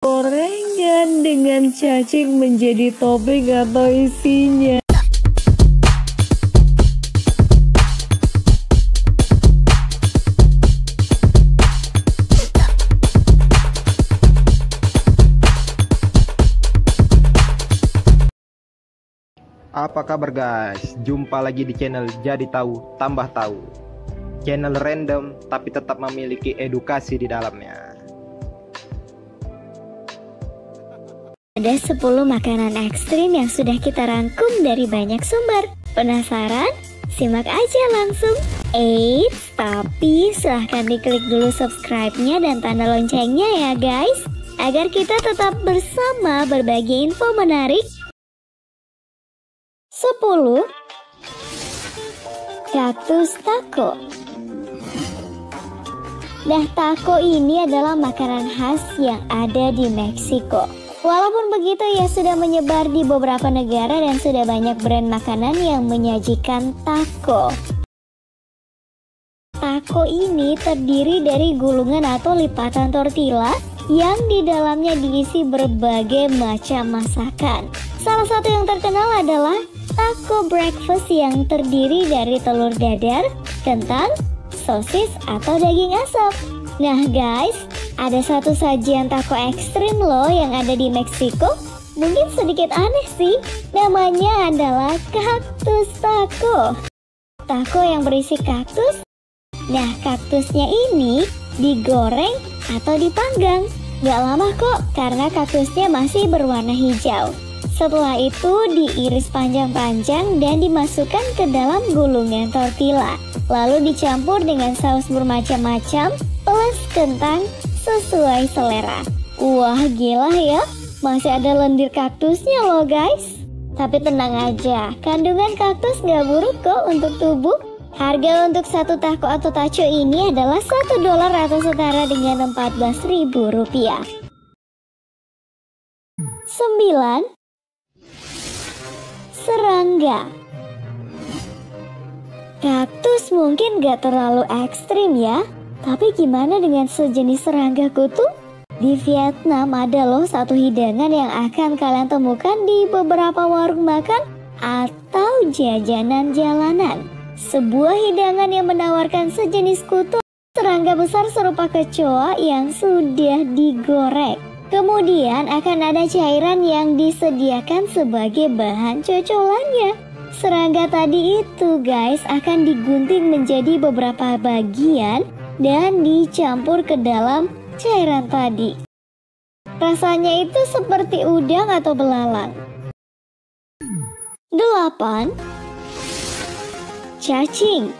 Gorengan dengan cacing menjadi topping atau isinya. Apa kabar guys? Jumpa lagi di channel Jadi Tahu Tambah Tahu. Channel random tapi tetap memiliki edukasi di dalamnya. Ada 10 makanan ekstrim yang sudah kita rangkum dari banyak sumber. Penasaran? Simak aja langsung. Eits, tapi silahkan diklik dulu subscribe-nya dan tanda loncengnya ya guys, agar kita tetap bersama berbagi info menarik. 10. Kaktus taco. Nah, taco ini adalah makanan khas yang ada di Meksiko. Walaupun begitu, ia sudah menyebar di beberapa negara dan sudah banyak brand makanan yang menyajikan taco. Taco ini terdiri dari gulungan atau lipatan tortilla yang di dalamnya diisi berbagai macam masakan. Salah satu yang terkenal adalah taco breakfast yang terdiri dari telur dadar, kentang, sosis, atau daging asap. Nah guys, ada satu sajian taco ekstrim loh yang ada di Meksiko. Mungkin sedikit aneh sih, namanya adalah kaktus taco. Taco yang berisi kaktus. Nah, kaktusnya ini digoreng atau dipanggang. Gak lama kok, karena kaktusnya masih berwarna hijau. Setelah itu diiris panjang-panjang dan dimasukkan ke dalam gulungan tortilla. Lalu dicampur dengan saus bermacam-macam plus kentang sesuai selera. Wah gila ya, masih ada lendir kaktusnya loh guys. Tapi tenang aja, kandungan kaktus gak buruk kok untuk tubuh. Harga untuk satu taco atau taco ini adalah $1 atau setara dengan Rp14.000. 9. Serangga. Kaktus mungkin gak terlalu ekstrim ya, tapi gimana dengan sejenis serangga kutu? Di Vietnam ada loh satu hidangan yang akan kalian temukan di beberapa warung makan atau jajanan jalanan. Sebuah hidangan yang menawarkan sejenis kutu serangga besar serupa kecoa yang sudah digoreng. Kemudian akan ada cairan yang disediakan sebagai bahan cocolannya. Serangga tadi itu guys akan digunting menjadi beberapa bagian dan dicampur ke dalam cairan tadi. Rasanya itu seperti udang atau belalang. 8. Cacing.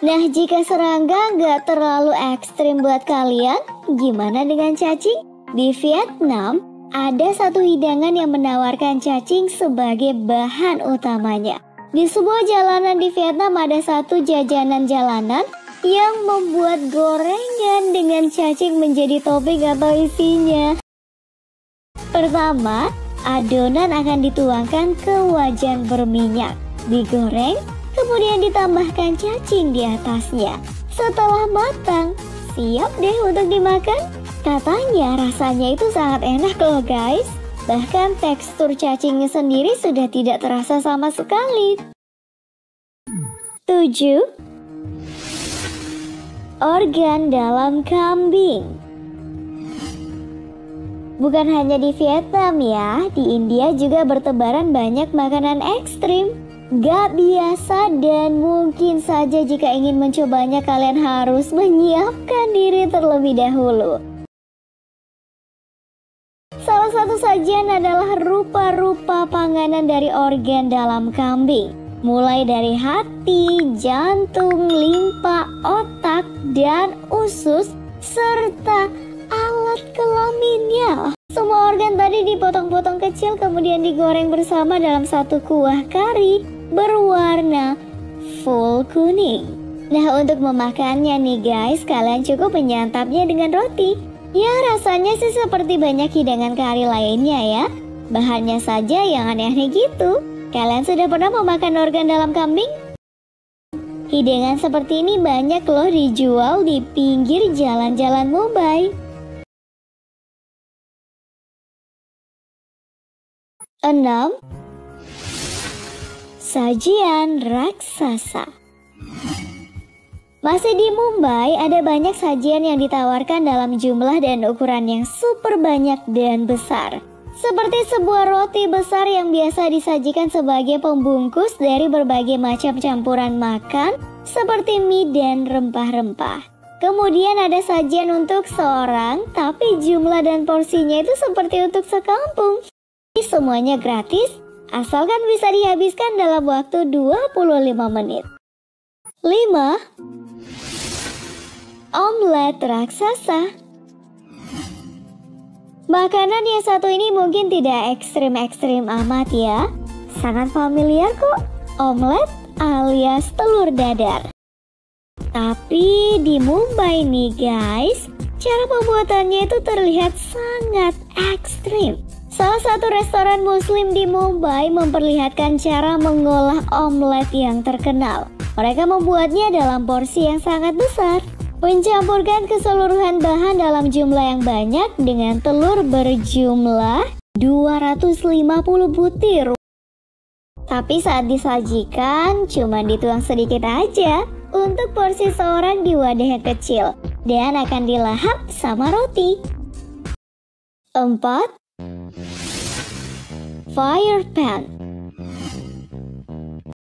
Nah, jika serangga nggak terlalu ekstrim buat kalian, gimana dengan cacing? Di Vietnam, ada satu hidangan yang menawarkan cacing sebagai bahan utamanya. Di sebuah jalanan di Vietnam ada satu jajanan jalanan yang membuat gorengan dengan cacing menjadi topping atau isinya. Pertama, adonan akan dituangkan ke wajan berminyak, digoreng, kemudian ditambahkan cacing di atasnya. Setelah matang, siap deh untuk dimakan. Katanya rasanya itu sangat enak loh guys. Bahkan tekstur cacingnya sendiri sudah tidak terasa sama sekali. 7. Organ dalam kambing. Bukan hanya di Vietnam ya, di India juga bertebaran banyak makanan ekstrim. Gak biasa dan mungkin saja jika ingin mencobanya kalian harus menyiapkan diri terlebih dahulu. Salah satu sajian adalah rupa-rupa panganan dari organ dalam kambing. Mulai dari hati, jantung, limpa, otak, dan usus, serta alat kelaminnya. Semua organ tadi dipotong-potong kecil kemudian digoreng bersama dalam satu kuah kari berwarna full kuning. Nah, untuk memakannya nih guys, kalian cukup menyantapnya dengan roti. Ya, rasanya sih seperti banyak hidangan kari lainnya ya. Bahannya saja yang aneh-aneh gitu. Kalian sudah pernah memakan organ dalam kambing? Hidangan seperti ini banyak loh dijual di pinggir jalan-jalan Mumbai. 6. Sajian raksasa. Masih di Mumbai, ada banyak sajian yang ditawarkan dalam jumlah dan ukuran yang super banyak dan besar. Seperti sebuah roti besar yang biasa disajikan sebagai pembungkus dari berbagai macam campuran makan seperti mie dan rempah-rempah. Kemudian ada sajian untuk seorang, tapi jumlah dan porsinya itu seperti untuk sekampung. Semuanya gratis, asalkan bisa dihabiskan dalam waktu 25 menit. 5. Omelet raksasa. Makanan yang satu ini mungkin tidak ekstrim-ekstrim amat ya. Sangat familiar kok, omelet alias telur dadar. Tapi di Mumbai nih guys, cara pembuatannya itu terlihat sangat ekstrim. Salah satu restoran muslim di Mumbai memperlihatkan cara mengolah omelet yang terkenal. Mereka membuatnya dalam porsi yang sangat besar, mencampurkan keseluruhan bahan dalam jumlah yang banyak dengan telur berjumlah 250 butir. Tapi saat disajikan cuma dituang sedikit aja untuk porsi seorang di wadah yang kecil dan akan dilahap sama roti. 4. Fire pan.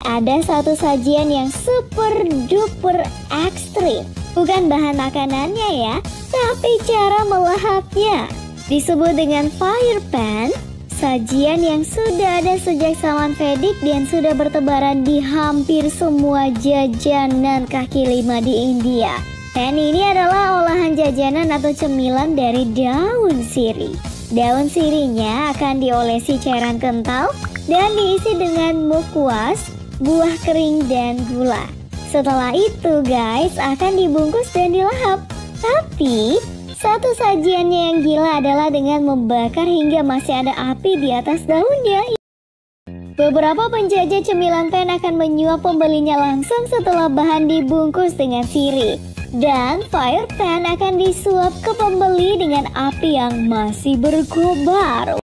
Ada satu sajian yang super duper ekstrim. Bukan bahan makanannya ya, tapi cara melahapnya. Disebut dengan fire pan, sajian yang sudah ada sejak zaman Vedic dan sudah bertebaran di hampir semua jajanan kaki lima di India. Pan ini adalah olahan jajanan atau cemilan dari daun sirih. Daun sirihnya akan diolesi cairan kental dan diisi dengan mukwas, buah kering dan gula. Setelah itu guys akan dibungkus dan dilahap. Tapi satu sajiannya yang gila adalah dengan membakar hingga masih ada api di atas daunnya. Beberapa penjajah cemilan pan akan menyuap pembelinya langsung setelah bahan dibungkus dengan sirih. Dan fire pan akan disuap ke pembeli dengan api yang masih berkobar.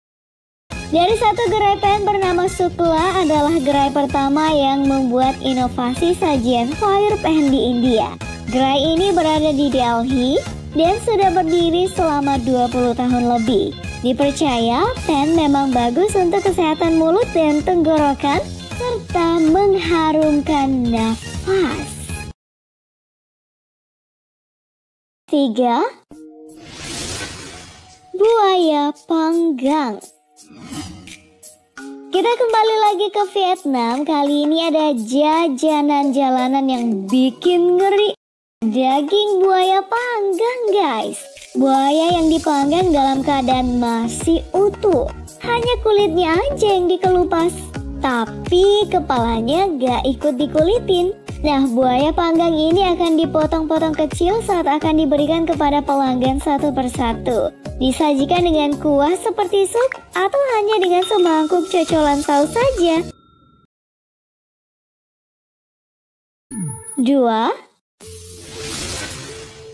Dari satu gerai pan bernama Sukla adalah gerai pertama yang membuat inovasi sajian fire pan di India. Gerai ini berada di Delhi dan sudah berdiri selama 20 tahun lebih. Dipercaya pan memang bagus untuk kesehatan mulut dan tenggorokan serta mengharumkan nafas. 3. Buaya panggang. Kita kembali lagi ke Vietnam. Kali ini ada jajanan jalanan yang bikin ngeri. Daging buaya panggang guys. Buaya yang dipanggang dalam keadaan masih utuh. Hanya kulitnya aja yang dikelupas, tapi kepalanya gak ikut dikulitin. Nah, buaya panggang ini akan dipotong-potong kecil saat akan diberikan kepada pelanggan satu persatu. Disajikan dengan kuah seperti sup atau hanya dengan semangkuk cocolan saus saja. 2.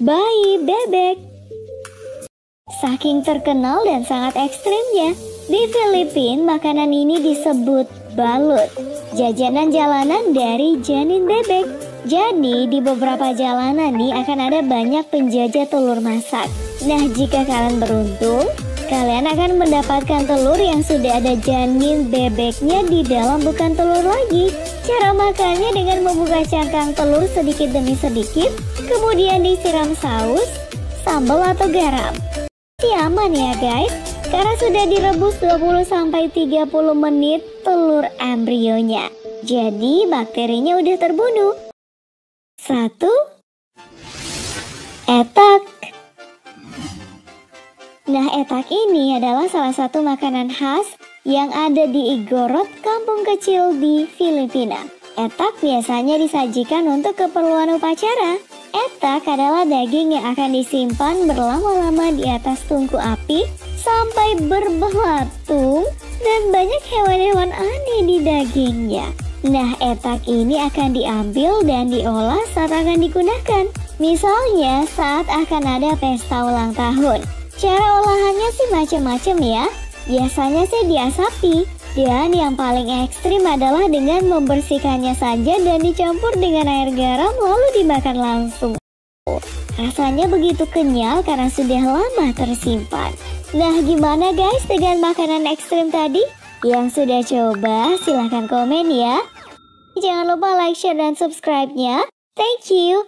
Bayi bebek. Saking terkenal dan sangat ekstrimnya, di Filipina makanan ini disebut balut, jajanan jalanan dari janin bebek. Jadi di beberapa jalanan nih akan ada banyak penjajah telur masak. Nah, jika kalian beruntung, kalian akan mendapatkan telur yang sudah ada janin bebeknya di dalam, bukan telur lagi. Cara makannya dengan membuka cangkang telur sedikit demi sedikit, kemudian disiram saus, sambal atau garam. Aman ya guys, karena sudah direbus 20-30 menit telur embrionya. Jadi bakterinya udah terbunuh. 1. Etak. Nah, etak ini adalah salah satu makanan khas yang ada di Igorot, kampung kecil di Filipina. Etak biasanya disajikan untuk keperluan upacara. Etak adalah daging yang akan disimpan berlama-lama di atas tungku api sampai berbelatung dan banyak hewan-hewan aneh di dagingnya. Nah, etak ini akan diambil dan diolah saat akan digunakan. Misalnya saat akan ada pesta ulang tahun. Cara olahannya sih macam-macam ya. Biasanya sih diasapi, Dan yang paling ekstrim adalah dengan membersihkannya saja dan dicampur dengan air garam lalu dimakan langsung. Rasanya begitu kenyal karena sudah lama tersimpan. Nah, gimana guys dengan makanan ekstrim tadi? Yang sudah coba silahkan komen ya. Jangan lupa like, share, dan subscribe-nya. Thank you.